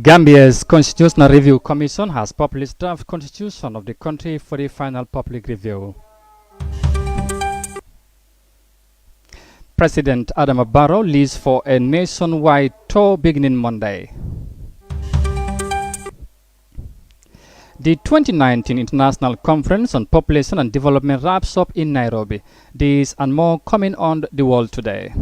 Gambia's Constitutional Review Commission has published draft constitution of the country for the final public review. President Barrow leaves for a nationwide tour beginning Monday. The 2019 International Conference on Population and Development wraps up in Nairobi. These and more coming on the world today.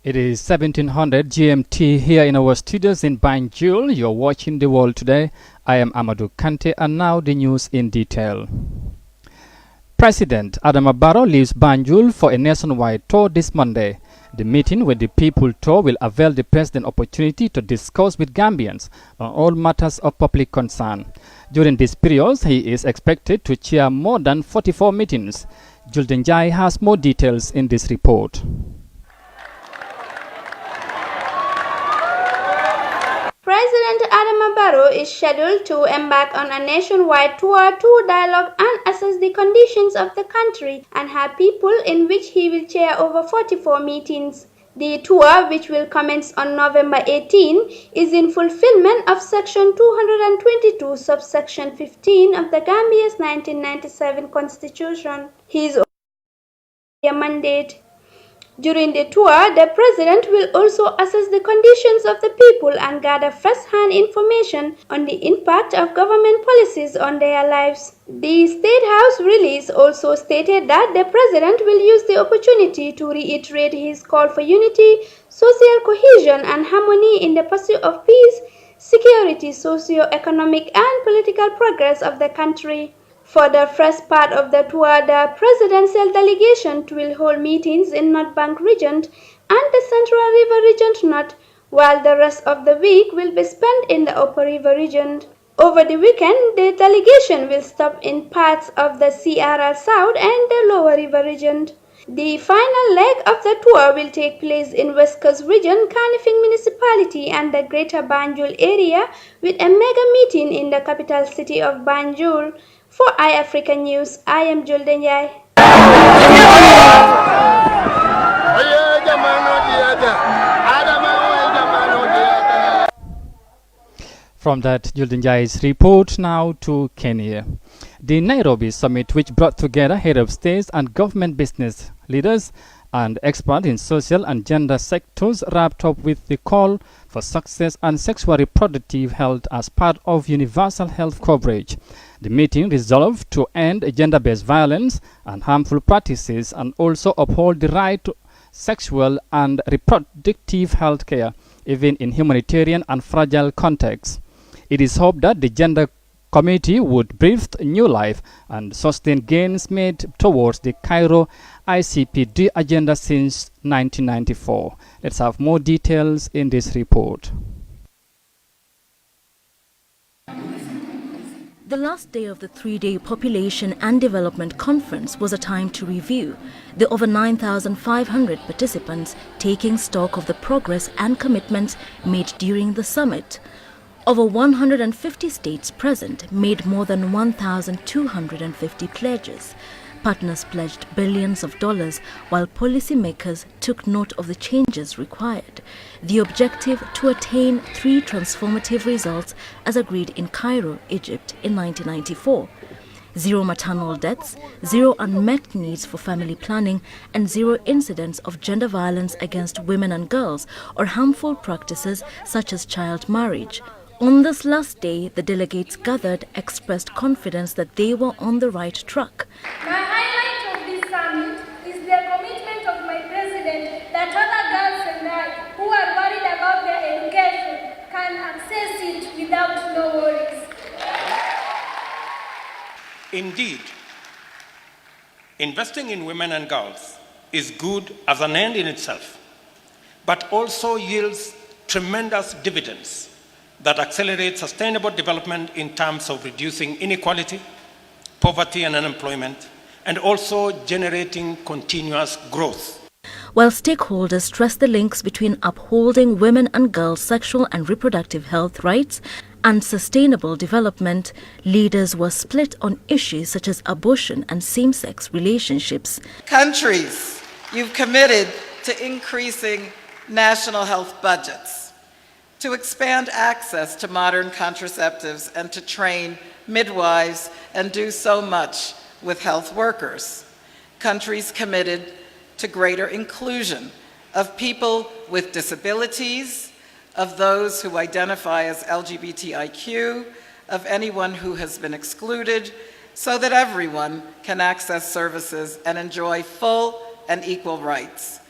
It is 1700 GMT here in our studios in Banjul. You're watching The World Today. I am Amadou Kante, and now the news in detail. President Barrow leaves Banjul for a nationwide tour this Monday. The meeting with the People Tour will avail the president opportunity to discuss with Gambians on all matters of public concern. During this period, he is expected to chair more than 44 meetings. Julden Jai has more details in this report. President Barrow is scheduled to embark on a nationwide tour to dialogue and assess the conditions of the country and her people, in which he will chair over 44 meetings. The tour, which will commence on November 18, is in fulfillment of Section 222, subsection 15 of the Gambia's 1997 Constitution. His mandate. During the tour, the president will also assess the conditions of the people and gather first-hand information on the impact of government policies on their lives. The State House release also stated that the president will use the opportunity to reiterate his call for unity, social cohesion, and harmony in the pursuit of peace, security, socio-economic, and political progress of the country. For the first part of the tour, the presidential delegation will hold meetings in North Bank region and the Central River region North, while the rest of the week will be spent in the Upper River region. Over the weekend, the delegation will stop in parts of the CRR South and the Lower River region. The final leg of the tour will take place in West Coast region, Kanifing municipality, and the Greater Banjul area, with a mega meeting in the capital city of Banjul. For iAfrica News, I am Julden Jai. From that Julden Jai's report, now to Kenya. The Nairobi summit, which brought together head of states and government business leaders and experts in social and gender sectors, wrapped up with the call for success and sexual reproductive health as part of universal health coverage. The meeting resolved to end gender-based violence and harmful practices and also uphold the right to sexual and reproductive health care, even in humanitarian and fragile contexts. It is hoped that the Gender Committee would breathe new life and sustain gains made towards the Cairo ICPD agenda since 1994. Let's have more details in this report. The last day of the three-day Population and Development Conference was a time to review the over 9,500 participants taking stock of the progress and commitments made during the summit. Over 150 states present made more than 1,250 pledges. Partners pledged billions of dollars, while policymakers took note of the changes required. The objective to attain 3 transformative results as agreed in Cairo, Egypt in 1994. 0 maternal deaths, 0 unmet needs for family planning, and 0 incidents of gender violence against women and girls or harmful practices such as child marriage. On this last day, the delegates gathered expressed confidence that they were on the right track. My highlight of this summit is the commitment of my president that other girls and I who are worried about their education can access it without no worries. Indeed, investing in women and girls is good as an end in itself, but also yields tremendous dividends that accelerate sustainable development in terms of reducing inequality, poverty and unemployment, and also generating continuous growth. While stakeholders stressed the links between upholding women and girls' sexual and reproductive health rights and sustainable development, leaders were split on issues such as abortion and same-sex relationships. Countries, you've committed to increasing national health budgets, to expand access to modern contraceptives, and to train midwives and do so much with health workers. Countries committed to greater inclusion of people with disabilities, of those who identify as LGBTIQ, of anyone who has been excluded, so that everyone can access services and enjoy full and equal rights.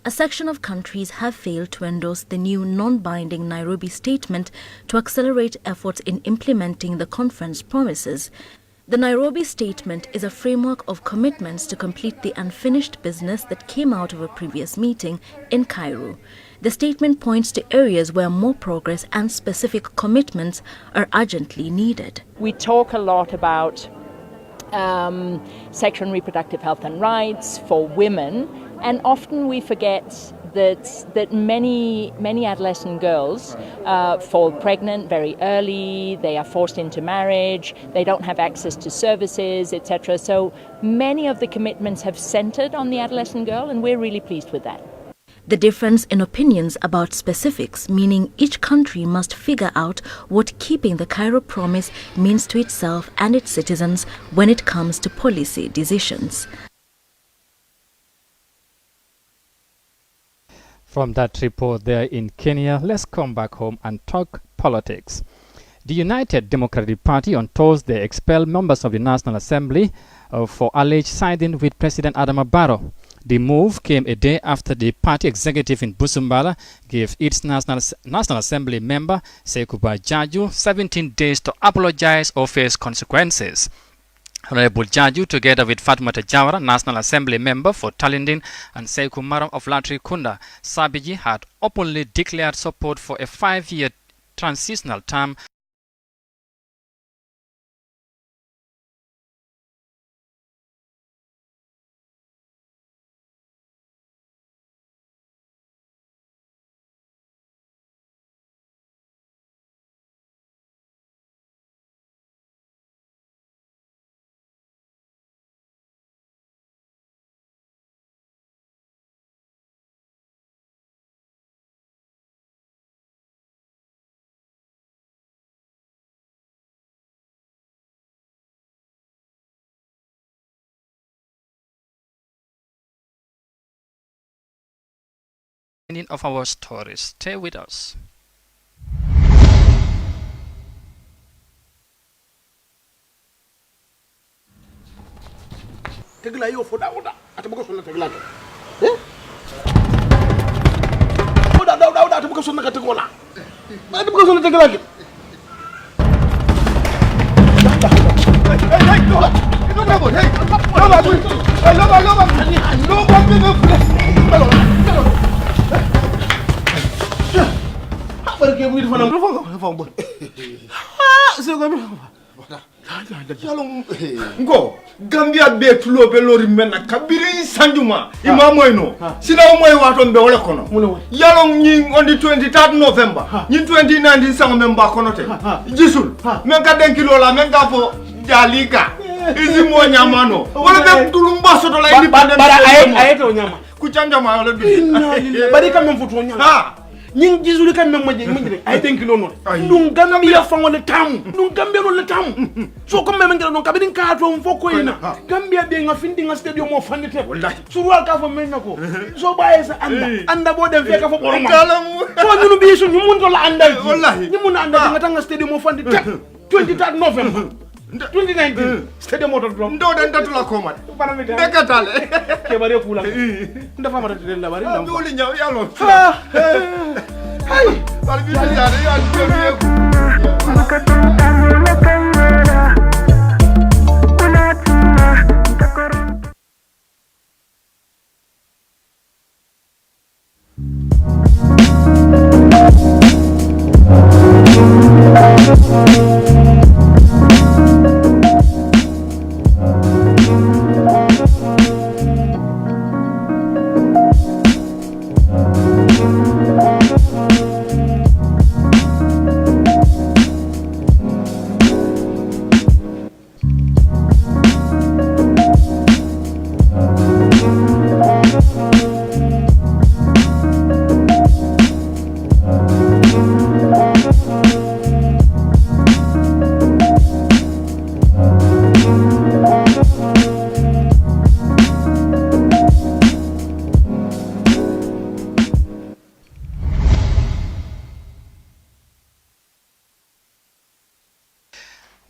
A section of countries have failed to endorse the new non-binding Nairobi statement to accelerate efforts in implementing the conference promises. The Nairobi statement is a framework of commitments to complete the unfinished business that came out of a previous meeting in Cairo. The statement points to areas where more progress and specific commitments are urgently needed. We talk a lot about sexual and reproductive health and rights for women, and often we forget that many adolescent girls fall pregnant very early, they are forced into marriage, they don't have access to services, etc. So many of the commitments have centered on the adolescent girl, and we're really pleased with that. The difference in opinions about specifics, meaning each country must figure out what keeping the Cairo promise means to itself and its citizens when it comes to policy decisions. From that report there in Kenya, let's come back home and talk politics. The United Democratic Party on Thursday expelled members of the National Assembly for alleged siding with President Barrow. The move came a day after the party executive in Busumbala gave its National Assembly member, Sekuba Jaju, 17 days to apologize or face consequences. Honorable Jaju, together with Fatmata Jawara, National Assembly member for Talindin, and Sekou Maram of Latri Kunda, Sabiji had openly declared support for a 5-year transitional term of our stories. Stay with us. Tegla yo foda atabuka sonna tegla oda atabuka sonna kategola atabuka sonna tegla Ngo Gambia be tulo be lori menna kabiri sanjuma imamo ino sina moy waton be wala kono yalong ñi on the 23rd November ñi 2019 sang memba kono te gisul men ka den kilo la men ka fo jalika izi mo nyamano wala be tulum baso to la independent bara ayeto nyama ku chanja ma wala bi bari kam men foto nyama ñing gisul kam men maje ay den kilo non dum Gambia fango le tam dum Gambia no le tam so ko men ngela non kabin ka to foko ina Gambia be nga findi nga stadium mo fandite wallahi surwal ka fo men nako so baye sa anda bo dem feka fo borom so ñunu bi su ñu mun to la andal wallahi ñu mun andal nga tanga stadium mo fandite 23 November 2019 stadium mo to ndo den datula ko mat dekatale ke bare kula ndafa mata den la bari ndam doli ñaw yalo hay bari bi ya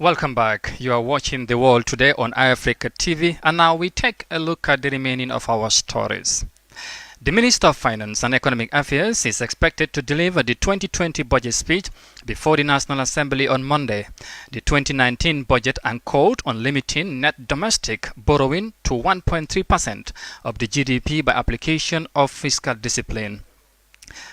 Welcome back. You are watching The World Today on iAfrica TV, and now we take a look at the remaining of our stories. The Minister of Finance and Economic Affairs is expected to deliver the 2020 budget speech before the National Assembly on Monday. The 2019 budget uncalled on limiting net domestic borrowing to 1.3% of the GDP by application of fiscal discipline.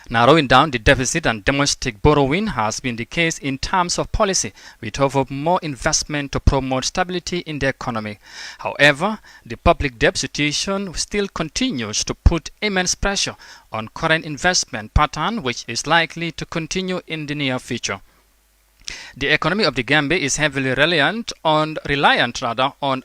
Narrowing down the deficit and domestic borrowing has been the case in terms of policy, with over more investment to promote stability in the economy. However, the public debt situation still continues to put immense pressure on current investment pattern, which is likely to continue in the near future. The economy of the Gambia is heavily reliant on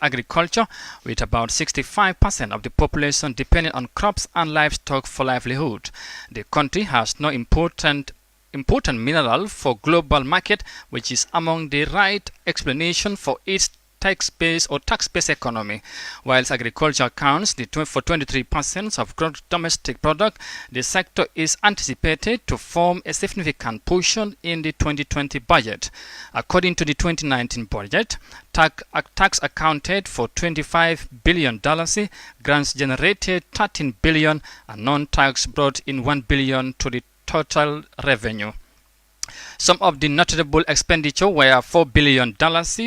agriculture, with about 65% of the population depending on crops and livestock for livelihood. The country has no important mineral for global market, which is among the right explanation for its tax-based economy. Whilst agriculture accounts for 23% of gross domestic product, the sector is anticipated to form a significant portion in the 2020 budget. According to the 2019 budget, tax accounted for $25 billion, grants generated $13 billion, and non-tax brought in $1 billion to the total revenue. Some of the notable expenditure were $4 billion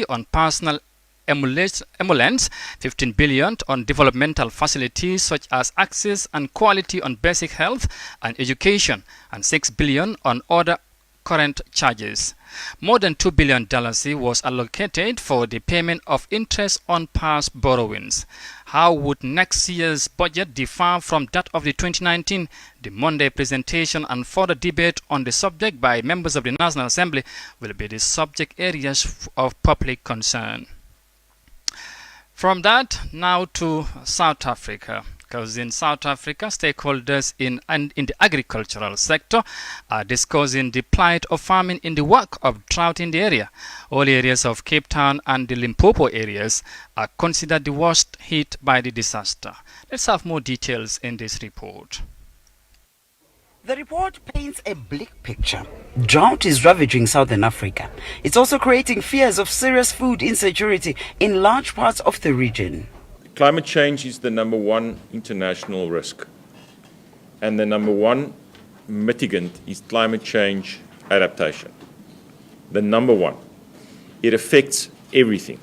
on personal emoluments, $15 billion on developmental facilities such as access and quality on basic health and education, and $6 billion on other current charges. More than $2 billion was allocated for the payment of interest on past borrowings. How would next year's budget differ from that of the 2019? The Monday presentation and further debate on the subject by members of the National Assembly will be the subject areas of public concern. From that, now to South Africa. Because in South Africa, stakeholders in the agricultural sector are discussing the plight of farming in the wake of drought in the area. All areas of Cape Town and the Limpopo areas are considered the worst hit by the disaster. Let's have more details in this report. The report paints a bleak picture. Drought is ravaging Southern Africa. It's also creating fears of serious food insecurity in large parts of the region. Climate change is the number one international risk. And the number one mitigant is climate change adaptation. The number one. It affects everything.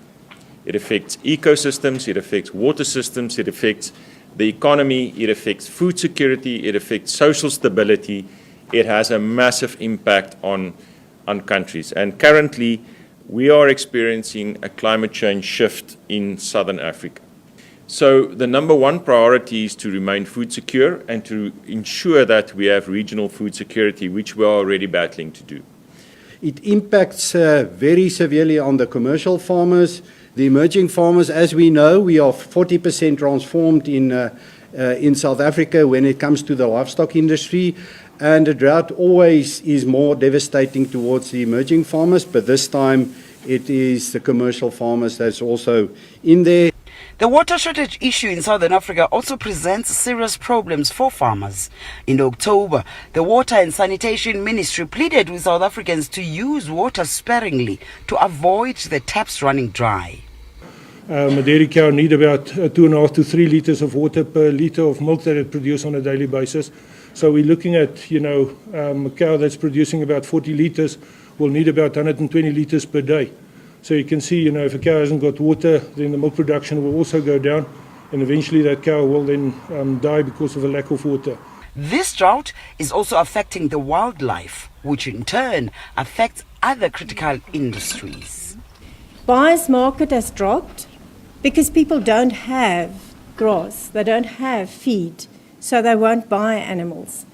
It affects ecosystems, it affects water systems, it affects the economy, it affects food security, it affects social stability. It has a massive impact on countries. And currently, we are experiencing a climate change shift in Southern Africa. So the number one priority is to remain food secure and to ensure that we have regional food security, which we are already battling to do. It impacts very severely on the commercial farmers. The emerging farmers, as we know, we are 40% transformed in South Africa when it comes to the livestock industry, and the drought always is more devastating towards the emerging farmers, but this time it is the commercial farmers that's also in there. The water shortage issue in Southern Africa also presents serious problems for farmers. In October, the Water and Sanitation Ministry pleaded with South Africans to use water sparingly to avoid the taps running dry. A dairy cow need about 2.5 to 3 liters of water per liter of milk that it produces on a daily basis. So we're looking at, a cow that's producing about 40 liters will need about 120 liters per day. So you can see, if a cow hasn't got water, then the milk production will also go down, and eventually that cow will then die because of a lack of water. This drought is also affecting the wildlife, which in turn affects other critical industries. Buyer's market has dropped because people don't have grass, they don't have feed, so they won't buy animals.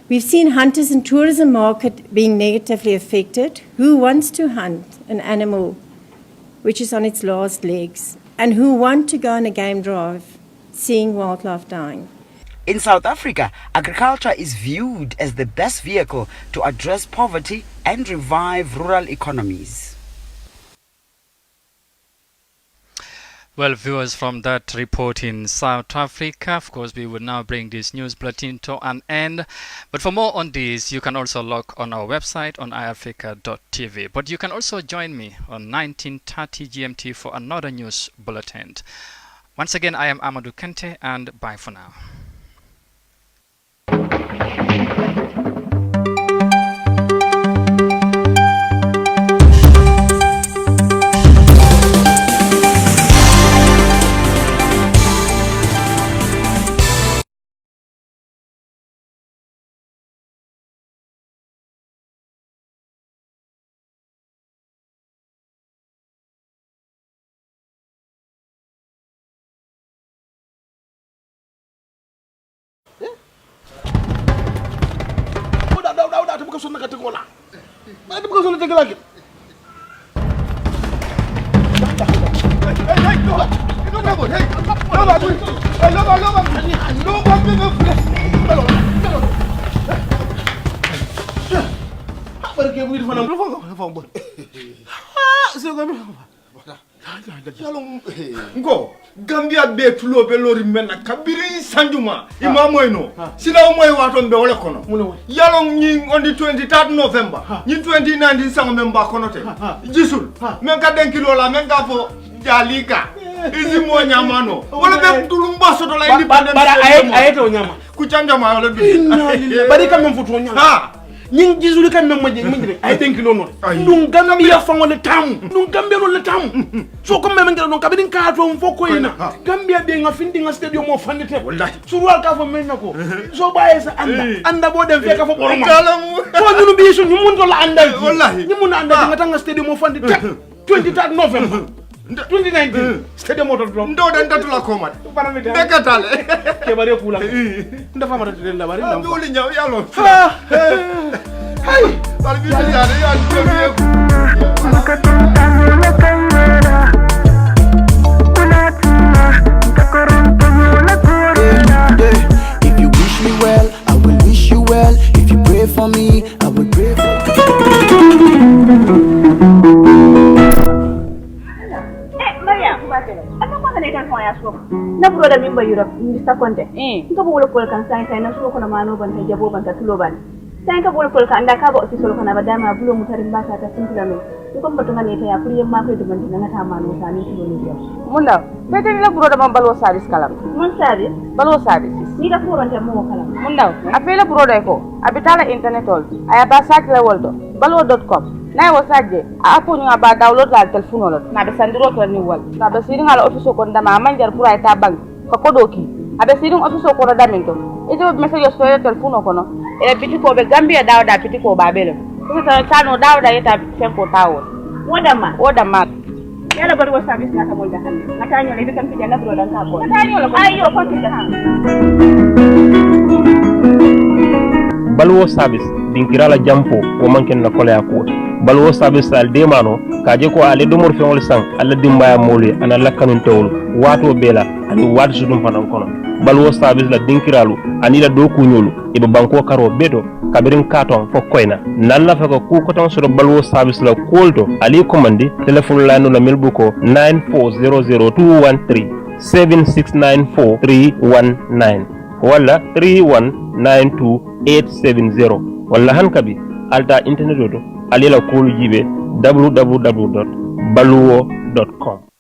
We've seen hunters and tourism market being negatively affected. Who wants to hunt an animal which is on its last legs, and who want to go on a game drive seeing wildlife dying? In South Africa, agriculture is viewed as the best vehicle to address poverty and revive rural economies. Well, viewers, from that report in South Africa, of course, we will now bring this news bulletin to an end. But for more on this, you can also log on our website on iafrica.tv. But you can also join me on 1930 GMT for another news bulletin. Once again, I am Amadou Kente, and bye for now. Ngo Gambia be tulo be lori menna kabiri sanjuma imamoyno sina moy waton be wala kono yalong ñi on the 23rd November ñi 2019 sango memba kono te gisul men ka den kilo la men ka fo jalika izi mo nyamano wala be dulum baso to la independence bara ayeto nyama ku canja ma wala du bari kam men futu nyama ha ñing gisul kam men maje maje ay den kilo non dum Gambia fango le tam dum Gambia no le tam so ko men ngel non kabin ka to foko ina Gambia be nga findi nga stadium mo fandite wallahi surwal ka fo men nako so baye sa anda bo dem feka fo borom so ñunu bi su ñu mun to la andal wallahi ñu mun andal nga tanga stadium mo fandite 23 November 2019 stadium mo to ndo den datula ko mat dekatale ke bare kula ndafa ma den la bari ndam doli ñaw yalo hay bal bi ya If you wish me well, I will wish you well. If you pray for me, I will pray for na broda mimba Europe Mr. Conte nka bolo kol kan sai na so kono mano ban ta jabo ban ta tulo ban sai ka bolo kol kan da ka ba official kono ba dama bulo mutarin ba ta simpla no ko ba to ngane ta ya kuriyen ma ko to ban na ta mano sa ni tulo ni yo mun da sai ta la broda man balwo service kalam mun service balwo service ni da furon ta mo kalam mun da a fela broda ko abitala internet all aya ba site la woldo balwo.com na yo sajje a apo ñu ba download la telephone lo na be sandiro to ni wal na be sirin ala office ko ndama manjar pour ay ta bank ko kodoki abe sirin office ko ro daminto e do message so telephone ko no e biti ko be Gambia dawda biti ko babelo ko ta tano dawda yeta fenko tawo woda ma yala bar wasa bis na ta molda han na ta nyo le be kan fi na bro dan ka ko ta nyo ko ayo ko ti ta balwo service dinkirala jampo o manken na kolaya ko balwo service al demano kaje ko ale domor feŋol sang alla dimbaya moli ana lakkanun tewol wato bela ani wat sudum fanan kono balwo service la dinkiralu ani la do kunyolu e be banko karo beto kabirin katon fo koyna nalla fa ko ku ko tan so balwo service la kolto ali commandi telephone line la melbuko 9400213 7694319 wala 3192870 wala hankabi alta internet do alila kulu jibe www.baluwo.com